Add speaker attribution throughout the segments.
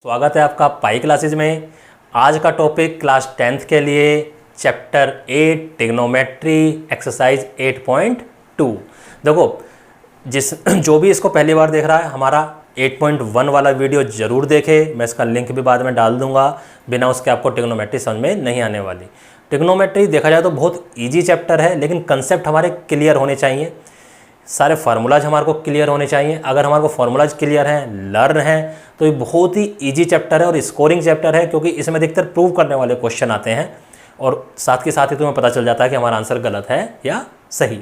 Speaker 1: स्वागत है आपका पाई क्लासेज में। आज का टॉपिक क्लास 10th के लिए चैप्टर 8 ट्रिग्नोमेट्री एक्सरसाइज 8.2। देखो जो भी इसको पहली बार देख रहा है हमारा 8.1 वाला वीडियो ज़रूर देखे। मैं इसका लिंक भी बाद में डाल दूंगा, बिना उसके आपको ट्रिग्नोमेट्री समझ में नहीं आने वाली। ट्रिग्नोमेट्री देखा जाए तो बहुत ईजी चैप्टर है, लेकिन कंसेप्ट हमारे क्लियर होने चाहिए, सारे फार्मूलाज हमारे को क्लियर होने चाहिए। अगर हमारे को फार्मूलाज क्लियर हैं, लर्न हैं, तो ये बहुत ही इजी चैप्टर है और स्कोरिंग चैप्टर है, क्योंकि इसमें अधिकतर प्रूव करने वाले क्वेश्चन आते हैं और साथ के साथ ही तुम्हें पता चल जाता है कि हमारा आंसर गलत है या सही।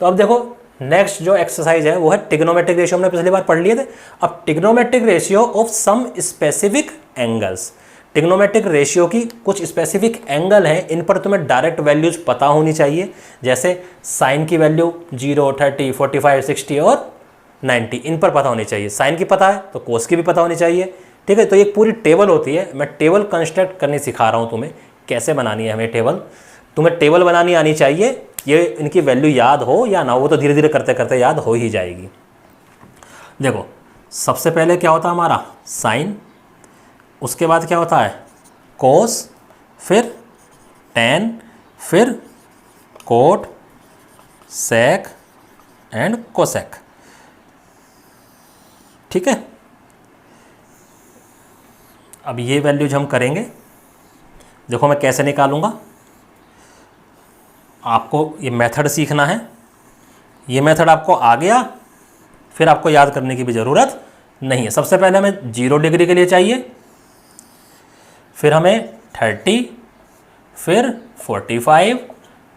Speaker 1: तो अब देखो नेक्स्ट जो एक्सरसाइज है वो है ट्रिग्नोमेट्रिक रेशियो। हमने पिछली बार पढ़ लिए थे। अब trigonometric ratio of some specific angles, trigonometric ratio की कुछ स्पेसिफिक एंगल हैं, इन पर तुम्हें डायरेक्ट वैल्यूज पता होनी चाहिए। जैसे साइन की वैल्यू 0, 30, 45, 60 और 90, इन पर पता होनी चाहिए। साइन की पता है तो कोस की भी पता होनी चाहिए। ठीक है, तो एक पूरी टेबल होती है। मैं टेबल कंस्ट्रक्ट करनी सिखा रहा हूँ तुम्हें, कैसे बनानी है हमें टेबल। तुम्हें टेबल बनानी आनी चाहिए, ये इनकी वैल्यू याद हो या ना हो, वो तो धीरे धीरे करते करते याद हो ही जाएगी। देखो सबसे पहले क्या होता है हमारा साइन, उसके बाद क्या होता है कोस, फिर टेन, फिर कोट, सेक एंड कोसेक। ठीक है, अब ये वैल्यूज हम करेंगे। देखो मैं कैसे निकालूंगा, आपको ये मेथड सीखना है। ये मेथड आपको आ गया, फिर आपको याद करने की भी ज़रूरत नहीं है। सबसे पहले हमें 0 डिग्री के लिए चाहिए, फिर हमें 30, फिर 45,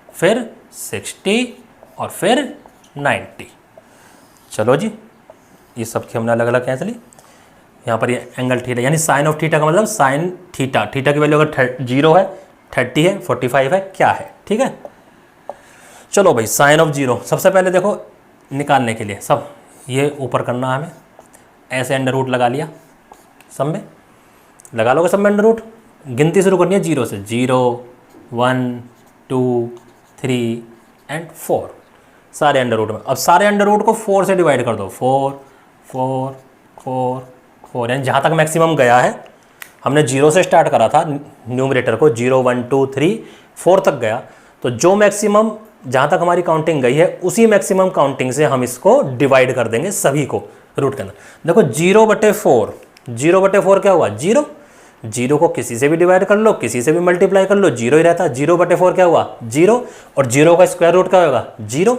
Speaker 1: फिर 60 और फिर 90। चलो जी, ये सब की हमने अलग अलग कैसे ली। यहाँ पर ये एंगल थीटा यानी साइन ऑफ थीटा का मतलब साइन थीटा, थीटा की वैल्यू अगर 0 है, 30 है, 45 है, क्या है। ठीक है, चलो भाई साइन ऑफ 0 सबसे पहले देखो निकालने के लिए सब ये ऊपर करना है हमें। ऐसे अंडर रूट लगा लिया, सब में लगा लोगे, सब में अंडर रूट। गिनती शुरू करनी है 0 से। 0, 1, 2, 3 एंड 4, सारे अंडर रूट में। अब सारे अंडर रूट को 4 से डिवाइड कर दो। 4, 4, 4, 4, यानी जहाँ तक मैक्सिमम गया है, हमने 0 से स्टार्ट करा था न्यूमरेटर को, 0, 1, 2, 3, 4 तक गया। तो जो मैक्सिमम जहाँ तक हमारी काउंटिंग गई है, उसी मैक्सिमम काउंटिंग से हम इसको डिवाइड कर देंगे सभी को रूट के अंदर। देखो 0/4, 0/4 क्या हुआ 0। 0 को किसी से भी डिवाइड कर लो, किसी से भी मल्टीप्लाई कर लो, 0 ही रहता है। 0/4 क्या हुआ 0, और 0 का स्क्वायर रूट क्या होगा 0।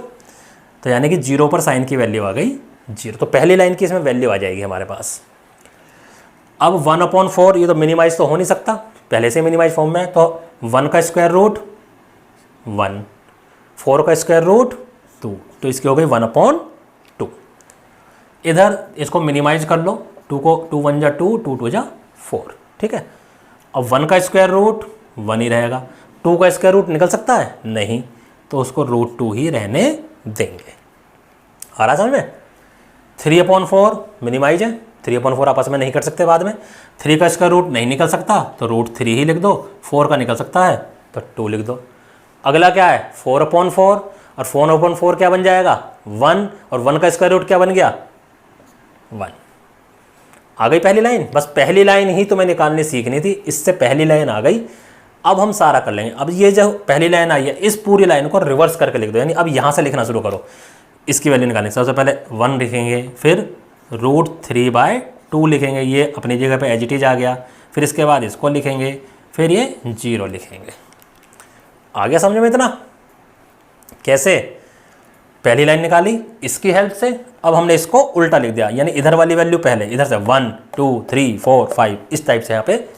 Speaker 1: तो यानी कि 0 पर साइन की वैल्यू आ गई 0। तो पहली लाइन की इसमें वैल्यू आ जाएगी हमारे पास। अब 1/4, ये तो मिनिमाइज तो हो नहीं सकता, पहले से मिनिमाइज फॉर्म में है। तो 1 का स्क्वायर रूट 1, 4 का स्क्वायर रूट 2, तो इसकी हो गई 1/2। इधर इसको मिनिमाइज कर लो, 2 को 2 1 जा 2, 2 2 जा 4। ठीक है, अब 1 का स्क्वायर रूट 1 ही रहेगा। 2 का स्क्वायर रूट निकल सकता है नहीं, तो उसको √2 ही रहने देंगे। आ रहा समझ में। 3/4 मिनिमाइज है, 3/4 आपस में नहीं कर सकते बाद में। 3 का स्क्वायर रूट नहीं निकल सकता, तो √3 ही लिख दो। 4 का निकल सकता है तो 2 लिख दो। अगला क्या है 4/4, और 4/4 क्या बन जाएगा 1, और 1 का स्क्वायर रूट क्या बन गया 1। आ गई पहली लाइन। बस पहली लाइन ही तुम्हें निकालनी सीखनी थी, इससे पहली लाइन आ गई। अब हम सारा कर लेंगे। अब ये जो पहली लाइन आई है, इस पूरी लाइन को रिवर्स करके लिख दो, यानी अब यहाँ से लिखना शुरू करो। इसकी वैल्यू निकालेंगे, सबसे पहले 1 लिखेंगे, फिर √3/2 लिखेंगे, ये अपनी जगह पे एज इट इज आ गया। फिर इसके बाद इसको लिखेंगे, फिर ये 0 लिखेंगे। आ गया समझ में इतना। कैसे पहली लाइन निकाली इसकी हेल्प से, अब हमने इसको उल्टा लिख दिया, यानी इधर वाली वैल्यू पहले, इधर से 1, 2, 3, 4, 5 इस टाइप से यहाँ पे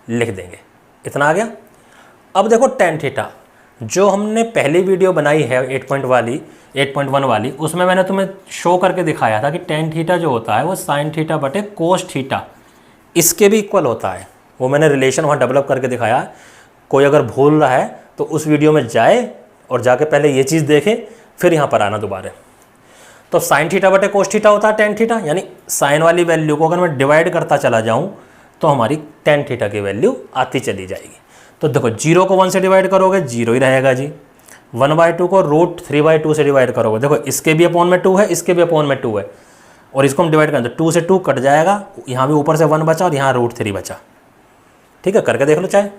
Speaker 1: लिख देंगे। इतना आ गया। अब देखो tan थीटा, जो हमने पहली वीडियो बनाई है 8.1 वाली, उसमें मैंने तुम्हें शो करके दिखाया था कि tan थीटा जो होता है वो sin थीटा बटे cos थीटा इसके भी इक्वल होता है। वो मैंने रिलेशन वहाँ डेवलप करके दिखाया है। कोई अगर भूल रहा है तो उस वीडियो में जाए और जाके पहले ये चीज़ देखे, फिर यहाँ पर आना दोबारा। तो sin थीटा बटे cos थीटा होता है tan थीटा, यानी साइन वाली वैल्यू को अगर मैं डिवाइड करता चला जाऊँ तो हमारी tan थीटा की वैल्यू आती चली जाएगी। तो देखो 0 को 1 से डिवाइड करोगे 0 ही रहेगा जी। 1/2 को √3/2 से डिवाइड करोगे, देखो इसके भी अपॉन में 2 है, इसके भी अपॉन में 2 है, और इसको हम डिवाइड करें तो 2 से 2 कट जाएगा, यहाँ भी ऊपर से 1 बचा और यहाँ √3 बचा। ठीक है, करके देख लो चाहे।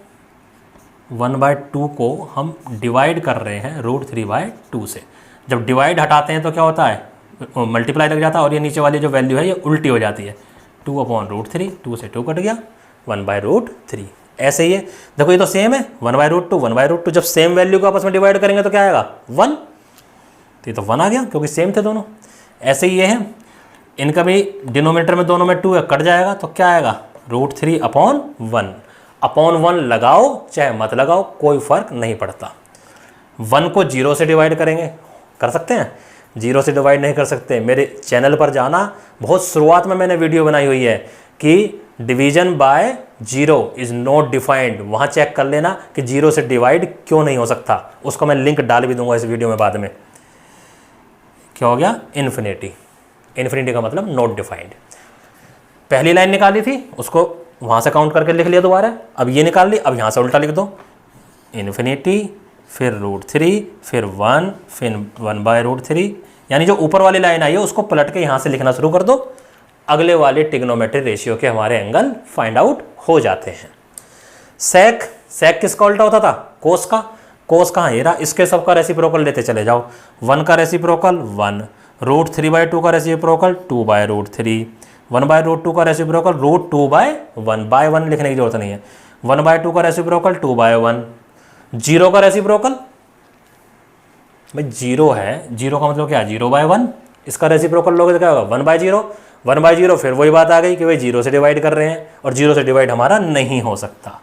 Speaker 1: 1/2 को हम डिवाइड कर रहे हैं √3/2 से। जब डिवाइड हटाते हैं तो क्या होता है, मल्टीप्लाई लग जाता है और ये नीचे वाली जो वैल्यू है ये उल्टी हो जाती है। 2/√3, 2 से 2 कट गया, 1/√3। ऐसे ही है, देखो ये तो सेम है, 1/√2 1/√2। जब सेम वैल्यू को आपस में डिवाइड करेंगे तो क्या आएगा, 1। तो ये तो 1 आ गया क्योंकि सेम थे दोनों। ऐसे ही ये है, इनका भी डिनोमिनेटर में दोनों में 2 है, कट जाएगा तो क्या आएगा, √3/1। अपॉन 1 लगाओ चाहे मत लगाओ कोई फर्क नहीं पड़ता। 1 को 0 से डिवाइड करेंगे, कर सकते हैं, 0 से डिवाइड नहीं कर सकते। मेरे चैनल पर जाना, बहुत शुरुआत में मैंने वीडियो बनाई हुई है कि division bye 0 is not defined, वहाँ चेक कर लेना कि 0 से डिवाइड क्यों नहीं हो सकता। उसको मैं लिंक डाल भी दूंगा इस वीडियो में बाद में। क्या हो गया, इन्फिनिटी। इन्फिनिटी का मतलब नॉट डिफाइंड। पहली लाइन निकाली थी उसको वहाँ से काउंट करके लिख लिया दोबारा, अब ये निकाल ली, अब यहाँ से उल्टा लिख दो, इन्फिनिटी फिर √3 फिर 1 फिर 1/√3। यानी जो ऊपर वाली लाइन आई है उसको पलट के यहाँ से लिखना शुरू कर दो, अगले वाले ट्रिग्नोमेट्रिक रेशियो के हमारे एंगल फाइंड आउट हो जाते हैं। सेक, सेक किसका उल्टा होता था, कोस का। कोस कहाँ, ये रहा, इसके सबका रेसिप्रोकल लेते चले जाओ। 1 का रेसिप्रोकल 1, √3/2 का रेसिप्रोकल 2/√3, 1/√2 का रेसिप्रोकल √2/1 लिखने की जरूरत नहीं है। 1/2 का रेसिप्रोकल 2/1। 0 का रेसिप्रोकल, भाई 0 है, 0 का मतलब क्या, 0/1। इसका रेसिप्रोकल लोगे तो क्या होगा, 1/0। 1/0 फिर वही बात आ गई कि भाई 0 से डिवाइड कर रहे हैं और 0 से डिवाइड हमारा नहीं हो सकता।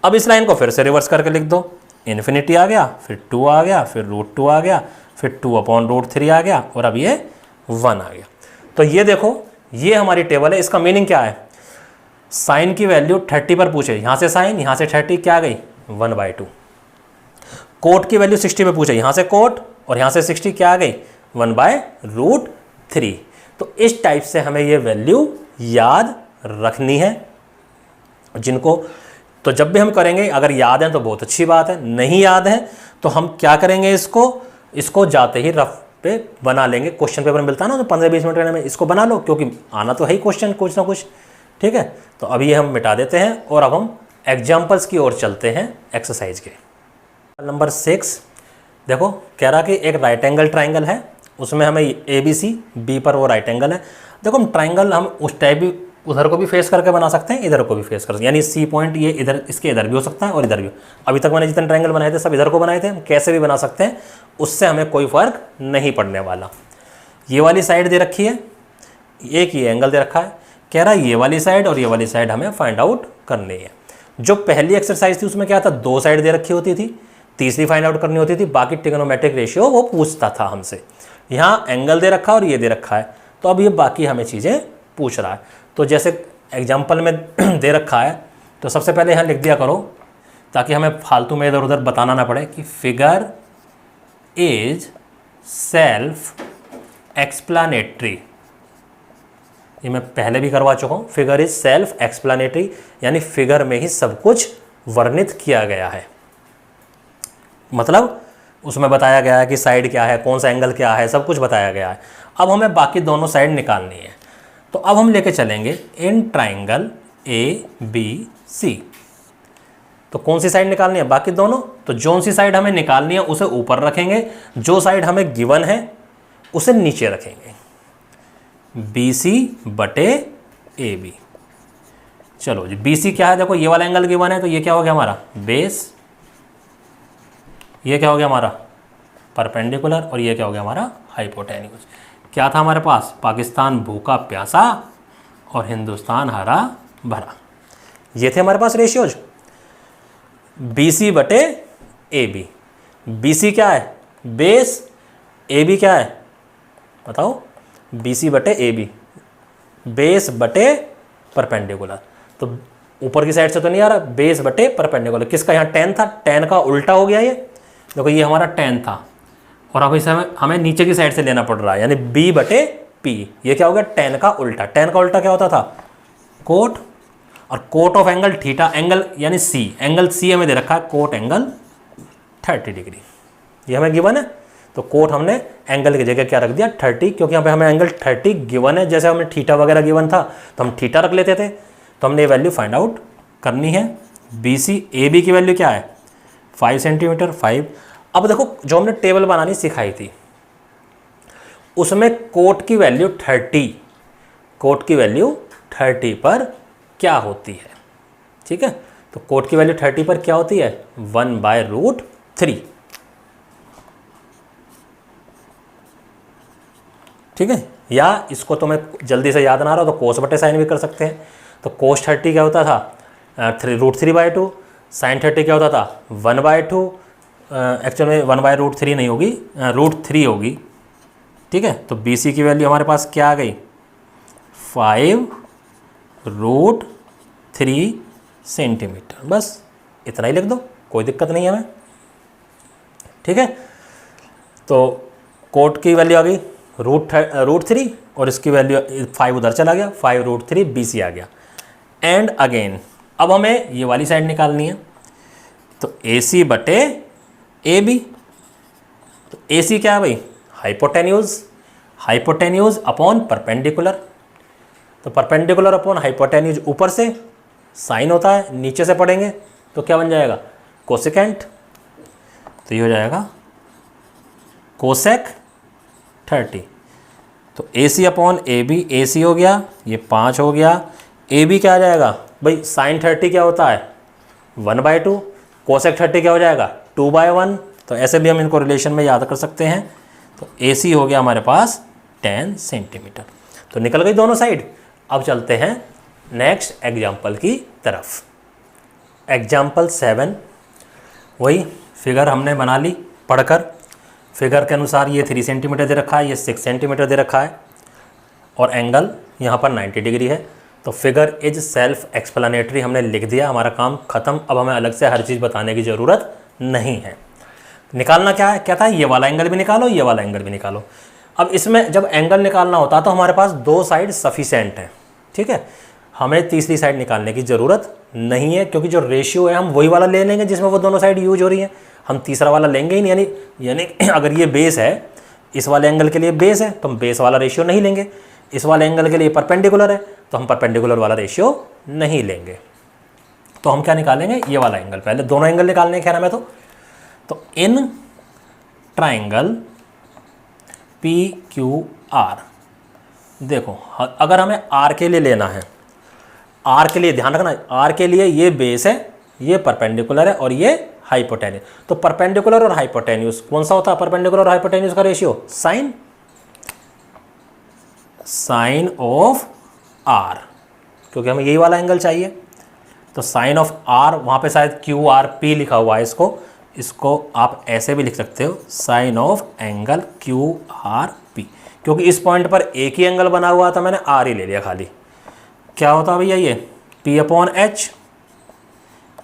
Speaker 1: अब इस लाइन को फिर से रिवर्स करके लिख दो, इन्फिनिटी आ गया, फिर 2 आ गया, फिर √2 आ गया, फिर 2/√3 आ गया और अब ये 1 आ गया। तो ये देखो, ये हमारी टेबल है। इसका मीनिंग क्या है, साइन की वैल्यू 30 पर पूछे, यहाँ से साइन, यहाँ से 30, क्या आ गई, 1/2। कोट की वैल्यू 60 पे पूछे, यहाँ से कोट और यहाँ से 60, क्या आ गई, 1/√3। तो इस टाइप से हमें ये वैल्यू याद रखनी है जिनको, तो जब भी हम करेंगे, अगर याद है तो बहुत अच्छी बात है, नहीं याद है तो हम क्या करेंगे, इसको जाते ही रफ पे बना लेंगे। क्वेश्चन पेपर में मिलता है ना, तो 15-20 मिनट करने में इसको बना लो, क्योंकि आना तो है ही क्वेश्चन कुछ ना कुछ। ठीक है, तो अभी ये हम मिटा देते हैं और अब हम एग्जाम्पल्स की ओर चलते हैं एक्सरसाइज के। नंबर 6 देखो, कह रहा कि एक राइट एंगल ट्राइंगल है, उसमें हमें ABC, B पर वो राइट एंगल है। देखो हम ट्राइंगल हम उस टाइप भी उधर को भी फेस करके बना सकते हैं, इधर को भी फेस कर सकते हैं, यानी C पॉइंट ये इधर, इसके इधर भी हो सकता है और इधर भी। अभी तक मैंने जितने ट्राइंगल बनाए थे सब इधर को बनाए थे, हम कैसे भी बना सकते हैं, उससे हमें कोई फर्क नहीं पड़ने वाला। ये वाली साइड दे रखी है, एक ये एंगल दे रखा है, कह रहा है ये वाली साइड और ये वाली साइड हमें फाइंड आउट करनी है। जो पहली एक्सरसाइज थी उसमें क्या था, 2 साइड दे रखी होती थी, तीसरी फाइंड आउट करनी होती थी, बाकी ट्रिग्नोमेट्रिक रेशियो वो पूछता था हमसे। यहाँ एंगल दे रखा है और ये दे रखा है, तो अब ये बाकी हमें चीज़ें पूछ रहा है। तो जैसे एग्जाम्पल में दे रखा है, तो सबसे पहले यहाँ लिख दिया करो ताकि हमें फालतू में इधर उधर बताना ना पड़े कि फिगर इज सेल्फ एक्सप्लानेटरी। ये मैं पहले भी करवा चुका हूँ, फिगर इज सेल्फ एक्सप्लानेटरी, यानी फिगर में ही सब कुछ वर्णित किया गया है। मतलब उसमें बताया गया है कि साइड क्या है, कौन सा एंगल क्या है, सब कुछ बताया गया है। अब हमें बाकी दोनों साइड निकालनी है, तो अब हम लेके चलेंगे इन ट्राइंगल ABC। तो कौन सी साइड निकालनी है, बाकी दोनों। तो जो सी साइड हमें निकालनी है उसे ऊपर रखेंगे, जो साइड हमें गिवन है उसे नीचे रखेंगे। BC/AB। चलो जी, BC क्या है, देखो ये वाला एंगल गिवन है, तो ये क्या हो गया हमारा बेस, ये क्या हो गया हमारा परपेंडिकुलर, और ये क्या हो गया हमारा हाइपोटेन्यूज। क्या था हमारे पास, पाकिस्तान भूखा प्यासा और हिंदुस्तान हरा भरा, ये थे हमारे पास रेशियोज। BC/AB। BC क्या है, बेस, AB क्या है बताओ, BC/AB, बेस बटे परपेंडिकुलर। तो ऊपर की साइड से तो नहीं आ रहा, बेस बटे परपेंडिकुलर। किसका यहाँ tan था, tan का उल्टा हो गया ये, देखो ये हमारा tan था और अब इसे हमें नीचे की साइड से लेना पड़ रहा है, यानी B/P। ये क्या हो गया, tan का उल्टा। tan का उल्टा क्या होता था, कोट, और cot of angle theta, angle यानी C, एंगल C हमें दे रखा है, कोट एंगल 30 डिग्री, ये हमें गिवन है। तो कोट हमने एंगल की जगह क्या रख दिया 30, क्योंकि यहाँ पे हमें एंगल 30 गिवन है। जैसे हमें थीटा वगैरह गिवन था तो हम थीटा रख लेते थे। तो हमने ये वैल्यू फाइंड आउट करनी है। BC AB की वैल्यू क्या है 5 सेंटीमीटर 5। अब देखो जो हमने टेबल बनानी सिखाई थी उसमें कोट की वैल्यू 30, कोट की वैल्यू 30 पर क्या होती है, ठीक है। तो कोट की वैल्यू 30 पर क्या होती है 1/√3, ठीक है। या इसको तुम्हें जल्दी से याद ना आ रहा तो कोस बटे साइन भी कर सकते हैं। तो कोस 30 क्या होता था √3/2, साइन 30 क्या होता था 1/2, एक्चुअल में 1/√3 नहीं होगी, √3 होगी, ठीक है। तो BC की वैल्यू हमारे पास क्या आ गई 5√3 सेंटीमीटर। बस इतना ही लिख दो, कोई दिक्कत नहीं है हमें, ठीक है। तो कोट की वैल्यू आ गई √3 और इसकी वैल्यू 5 उधर चला गया, 5√3 BC आ गया। एंड अगेन अब हमें ये वाली साइड निकालनी है। तो AC बटे AB, तो AC क्या है भाई हाइपोटेन्यूज, हाइपोटेन्यूज अपॉन परपेंडिकुलर। तो परपेंडिकुलर अपॉन हाइपोटेन्यूज ऊपर से साइन होता है, नीचे से पढ़ेंगे तो क्या बन जाएगा कोसेकेंट। तो ये हो जाएगा कोसेक 30। तो AC अपॉन AB, AC हो गया ये 5 हो गया, AB क्या आ जाएगा भाई साइन 30 क्या होता है 1/2, कोसेक 30 क्या हो जाएगा 2/1। तो ऐसे भी हम इनको रिलेशन में याद कर सकते हैं। तो AC हो गया हमारे पास 10 सेंटीमीटर। तो निकल गई दोनों साइड। अब चलते हैं नेक्स्ट एग्जाम्पल की तरफ। एग्जाम्पल 7, वही फिगर हमने बना ली पढ़कर। फिगर के अनुसार ये 3 सेंटीमीटर दे रखा है, ये 6 सेंटीमीटर दे रखा है और एंगल यहाँ पर 90 डिग्री है। तो फिगर इज सेल्फ एक्सप्लेनेटरी, हमने लिख दिया, हमारा काम ख़त्म। अब हमें अलग से हर चीज़ बताने की ज़रूरत नहीं है। निकालना क्या है, क्या था ये वाला एंगल भी निकालो, ये वाला एंगल भी निकालो। अब इसमें जब एंगल निकालना होता तो हमारे पास 2 साइड सफिशेंट है, ठीक है। हमें तीसरी साइड निकालने की ज़रूरत नहीं है, क्योंकि जो रेशियो है हम वही वाला ले लेंगे जिसमें वो दोनों साइड यूज हो रही हैं। हम तीसरा वाला लेंगे ही नहीं, यानी अगर ये बेस है, इस वाले एंगल के लिए बेस है तो हम बेस वाला रेशियो नहीं लेंगे। इस वाले एंगल के लिए परपेंडिकुलर है तो हम परपेंडिकुलर वाला रेशियो नहीं लेंगे। तो हम क्या निकालेंगे ये वाला एंगल, पहले दोनों एंगल निकालने हैं खैर हमें। तो इन ट्राइंगल PQR, देखो अगर हमें R के लिए लेना है, R के लिए ध्यान रखना, R के लिए ये बेस है, ये परपेंडिकुलर है और ये हाइपोटेन्यूज। तो परपेंडिकुलर और हाइपोटेन्यूज कौन सा होता है परपेंडिकुलर और हाइपोटेन्यूज का रेशियो साइन ऑफ R, क्योंकि हमें यही वाला एंगल चाहिए। तो साइन ऑफ R, वहाँ पे शायद QRP लिखा हुआ है, इसको आप ऐसे भी लिख सकते हो साइन ऑफ एंगल QRP, क्योंकि इस पॉइंट पर एक ही एंगल बना हुआ था, मैंने R ही ले लिया खाली। क्या होता भैया ये P/H,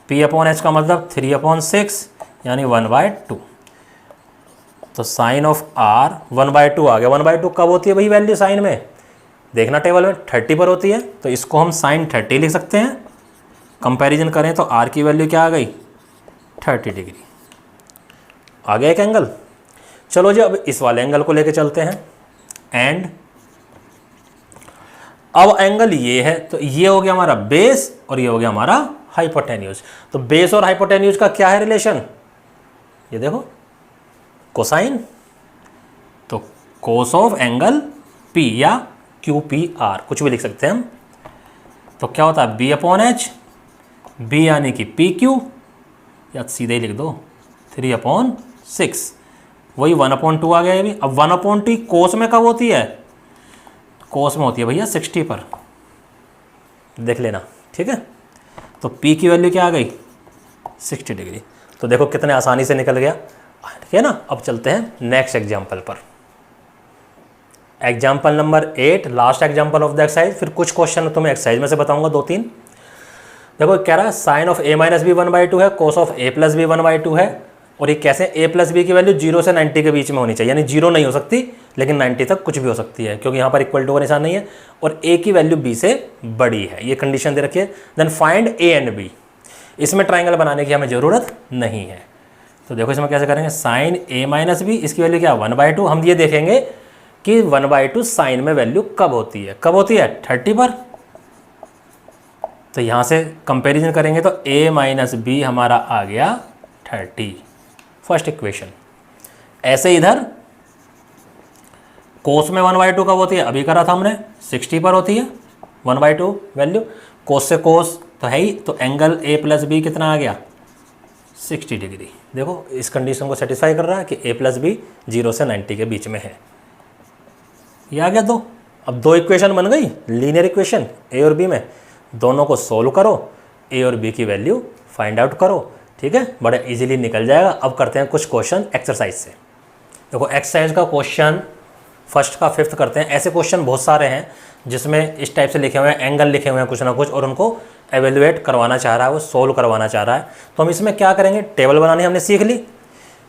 Speaker 1: P/H का मतलब 3/6 यानी 1/2। तो साइन ऑफ R 1/2 आ गया। 1/2 कब होती है भाई वैल्यू साइन में, देखना टेबल में 30 पर होती है। तो इसको हम साइन 30 लिख सकते हैं। कंपैरिजन करें तो R की वैल्यू क्या आ गई 30 डिग्री आ गया एक एंगल। चलो जी अब इस वाले एंगल को लेके चलते हैं। एंड अब एंगल ये है, तो ये हो गया हमारा बेस और ये हो गया हमारा हाइपोटेन्यूज। तो बेस और हाइपोटेन्यूज का क्या है रिलेशन, ये देखो कोसाइन। तो कोस ऑफ एंगल P या QPR कुछ भी लिख सकते हैं हम। तो क्या होता है B/H, B यानी कि PQ, या सीधे ही लिख दो 3/6, वही 1/2 आ गया ये भी। अब 1/t कोस में कब होती है, कोस में होती है भैया 60 पर, देख लेना, ठीक है। तो P की वैल्यू क्या आ गई 60 डिग्री। तो देखो कितने आसानी से निकल गया, ठीक है ना। अब चलते हैं नेक्स्ट एग्जाम्पल पर। Example number 8, last example of the exercise. फिर कुछ क्वेश्चन तुम्हें एक्सरसाइज में से बताऊंगा 2-3। देखो कह रहा है साइन ऑफ A - B 1/2 है, कोस ऑफ A + B 1/2 है। और ये कैसे A + B की वैल्यू 0 से 90 के बीच में होनी चाहिए, यानी 0 नहीं हो सकती लेकिन 90 तक कुछ भी हो सकती है, क्योंकि यहाँ पर इक्वल टू का निशान नहीं है और A की वैल्यू B से बड़ी है, ये कंडीशन दे रखी है। Then find A and B। इसमें ट्राइंगल बनाने की हमें ज़रूरत नहीं है, तो देखो इसमें कैसे करेंगे, साइन ए माइनस बी, इसकी वैल्यू क्या 1/2। हम ये देखेंगे कि 1/2 साइन में वैल्यू कब होती है, कब होती है 30 पर। तो यहाँ से कंपैरिजन करेंगे तो a माइनस बी हमारा आ गया 30, फर्स्ट इक्वेशन। ऐसे इधर कोस में 1/2 कब होती है, अभी करा था हमने 60 पर होती है 1/2 वैल्यू। कोस से कोस तो है ही, तो एंगल a प्लस बी कितना आ गया 60 डिग्री। देखो इस कंडीशन को सेटिस्फाई कर रहा है कि a प्लस बी 0 से 90 के बीच में है। ये आ गया दो। अब दो इक्वेशन बन गई लीनियर इक्वेशन a और b में, दोनों को सोल्व करो, a और b की वैल्यू फाइंड आउट करो, ठीक है, बड़ा इजीली निकल जाएगा। अब करते हैं कुछ क्वेश्चन एक्सरसाइज से। देखो एक्सरसाइज का क्वेश्चन फर्स्ट का 5th करते हैं। ऐसे क्वेश्चन बहुत सारे हैं जिसमें इस टाइप से लिखे हुए हैं, एंगल लिखे हुए हैं कुछ ना कुछ, और उनको एवेलुएट करवाना चाह रहा है, वो सोल्व करवाना चाह रहा है। तो हम इसमें क्या करेंगे, टेबल बनानी हमने सीख ली,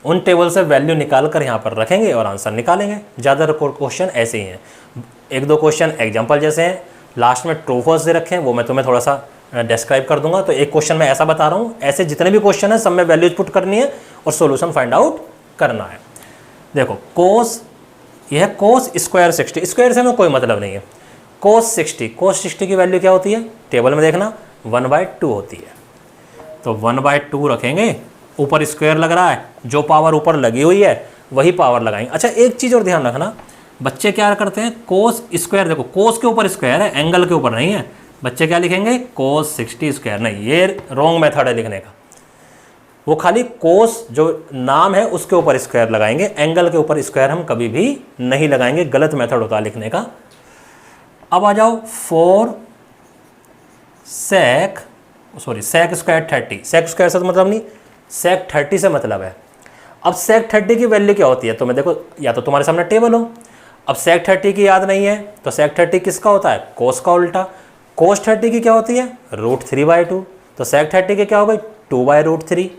Speaker 1: उन टेबल से वैल्यू निकाल कर यहाँ पर रखेंगे और आंसर निकालेंगे। ज़्यादातर क्वेश्चन ऐसे ही हैं। एक दो क्वेश्चन एग्जाम्पल जैसे हैं, लास्ट में ट्रू फॉल्स दे रखे हैं, वो मैं तुम्हें थोड़ा सा डिस्क्राइब कर दूंगा। तो एक क्वेश्चन मैं ऐसा बता रहा हूँ, ऐसे जितने भी क्वेश्चन हैं सब में वैल्यूज पुट करनी है और सोल्यूशन फाइंड आउट करना है। देखो कोस, यह है कोस स्क्वायर 60, स्क्वायर से हमें कोई मतलब नहीं है। कोस 60 की वैल्यू क्या होती है, टेबल में देखना 1/2 होती है। तो 1/2 रखेंगे, ऊपर स्क्वायर लग रहा है, जो पावर ऊपर लगी हुई है वही पावर लगाएंगे। अच्छा एक चीज़ और ध्यान रखना, बच्चे क्या करते हैं, कोस स्क्वायर, देखो कोस के ऊपर स्क्वायर है, एंगल के ऊपर नहीं है। बच्चे क्या लिखेंगे, कोस 60 स्क्वायर, नहीं, ये रॉन्ग मेथड है लिखने का। वो खाली कोस जो नाम है उसके ऊपर स्क्वायर लगाएंगे, एंगल के ऊपर स्क्वायर हम कभी भी नहीं लगाएंगे, गलत मेथड होता है लिखने का। अब आ जाओ 4 सेक स्क्वायर 30, सेक स्क्वायर से तो मतलब नहीं, सेक 30 से मतलब है। अब सेक 30 की वैल्यू क्या होती है, तो मैं देखो या तो तुम्हारे सामने टेबल हो, अब सेक 30 की याद नहीं है तो सेक 30 किसका होता है, कोस का उल्टा। कोस 30 की क्या होती है, √3/2। तो सेक 30 की क्या हो गई, 2/√3,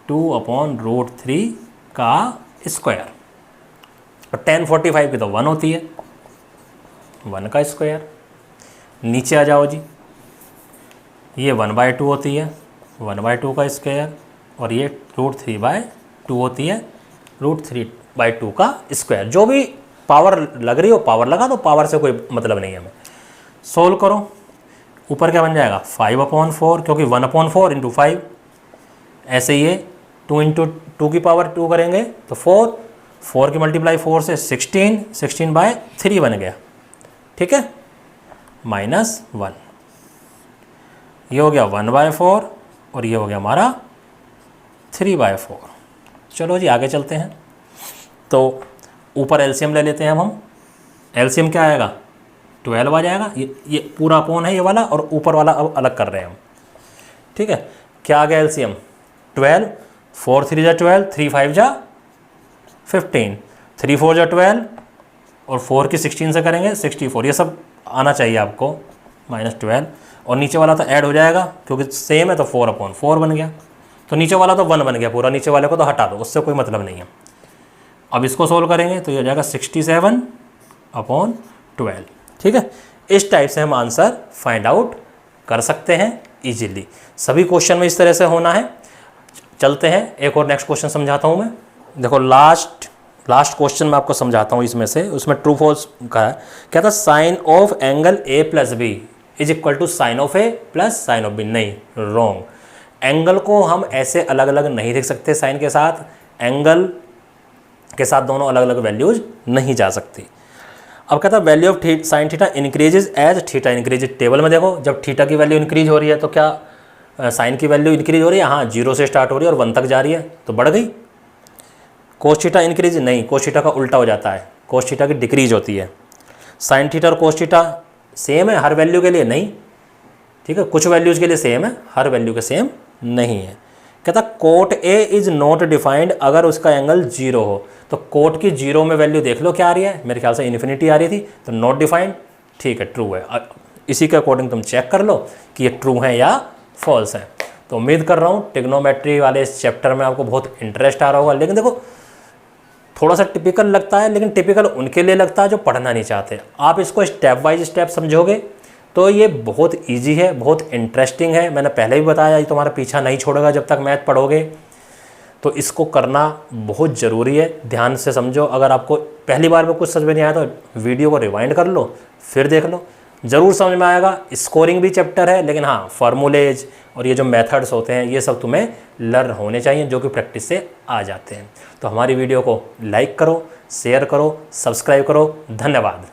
Speaker 1: 2/√3 का स्क्वायर। और tan 45 की तो 1 होती है, 1 का स्क्वायर। नीचे आ जाओ जी, ये 1/2 होती है, 1/2 का स्क्वायर, और ये √3/2 होती है, √3/2 का स्क्वायर। जो भी पावर लग रही हो पावर लगा दो, पावर से कोई मतलब नहीं है हमें। सोल्व करो, ऊपर क्या बन जाएगा 5/4, क्योंकि 1/4 × 5, ऐसे ही है 2 × 2 की पावर 2 करेंगे तो 4 की मल्टीप्लाई 4 से 16/3 बन गया, ठीक है, -1। ये हो गया 1/4 और ये हो गया हमारा 3/4। चलो जी आगे चलते हैं। तो ऊपर एलसीएम ले लेते हैं हम एलसीएम क्या आएगा, 12 आ जाएगा। ये पूरा अपोन है ये वाला, और ऊपर वाला अब अलग कर रहे हैं हम, ठीक है। क्या आ गया एलसीएम 12, 4 3 जा 12, 3 5 जा 15, 3 4 जा 12, और 4 की 16 से करेंगे 64। ये सब आना चाहिए आपको, -12, और नीचे वाला तो ऐड हो जाएगा क्योंकि सेम है, तो 4/4 बन गया। तो नीचे वाला तो 1 बन गया पूरा, नीचे वाले को तो हटा दो, उससे कोई मतलब नहीं है। अब इसको सोल्व करेंगे तो ये हो जाएगा 67/12, ठीक है। इस टाइप से हम आंसर फाइंड आउट कर सकते हैं इजीली। सभी क्वेश्चन में इस तरह से होना है। चलते हैं, एक और नेक्स्ट क्वेश्चन समझाता हूँ मैं। देखो लास्ट क्वेश्चन मैं आपको समझाता हूँ इसमें से, उसमें ट्रू फॉल्स का है। क्या था, sine of angle A + B = sine of A + sine of B। नहीं, रॉन्ग। एंगल को हम ऐसे अलग अलग नहीं देख सकते, साइन के साथ एंगल के साथ दोनों अलग अलग वैल्यूज नहीं जा सकती। अब कहता है value of sine theta increases as theta increases. Table में देखो, जब थीटा की वैल्यू इंक्रीज हो रही है तो क्या साइन की वैल्यू इंक्रीज हो रही है, हाँ 0 से स्टार्ट हो रही है और 1 तक जा रही है तो बढ़ गई। कोस थीटा इंक्रीज नहीं, कोस थीटा का उल्टा हो जाता है, कोस थीटा की डिक्रीज होती है। साइन थीटा और कोस थीटा सेम है हर वैल्यू के लिए, नहीं, ठीक है, कुछ वैल्यूज के लिए सेम है, हर वैल्यू के सेम नहीं है। कहता cot A is not defined अगर उसका एंगल 0 हो। तो कोट की 0 में वैल्यू देख लो क्या आ रही है, मेरे ख्याल से इन्फिनिटी आ रही थी, तो नॉट डिफाइंड, ठीक है, ट्रू है। इसी के अकॉर्डिंग तुम चेक कर लो कि ये ट्रू है या फॉल्स है। तो उम्मीद कर रहा हूँ ट्रिग्नोमेट्री वाले इस चैप्टर में आपको बहुत इंटरेस्ट आ रहा होगा। लेकिन देखो थोड़ा सा टिपिकल लगता है, लेकिन टिपिकल उनके लिए लगता है जो पढ़ना नहीं चाहते। आप इसको स्टेप बाय स्टेप समझोगे तो ये बहुत इजी है, बहुत इंटरेस्टिंग है। मैंने पहले भी बताया ये तुम्हारा पीछा नहीं छोड़ेगा जब तक मैथ पढ़ोगे। तो इसको करना बहुत ज़रूरी है, ध्यान से समझो। अगर आपको पहली बार में कुछ समझ में नहीं आया तो वीडियो को रिवाइंड कर लो, फिर देख लो, ज़रूर समझ में आएगा। स्कोरिंग भी चैप्टर है, लेकिन हाँ फार्मूलेज और ये जो मेथड्स होते हैं ये सब तुम्हें लर्न होने चाहिए, जो कि प्रैक्टिस से आ जाते हैं। तो हमारी वीडियो को लाइक करो, शेयर करो, सब्सक्राइब करो। धन्यवाद।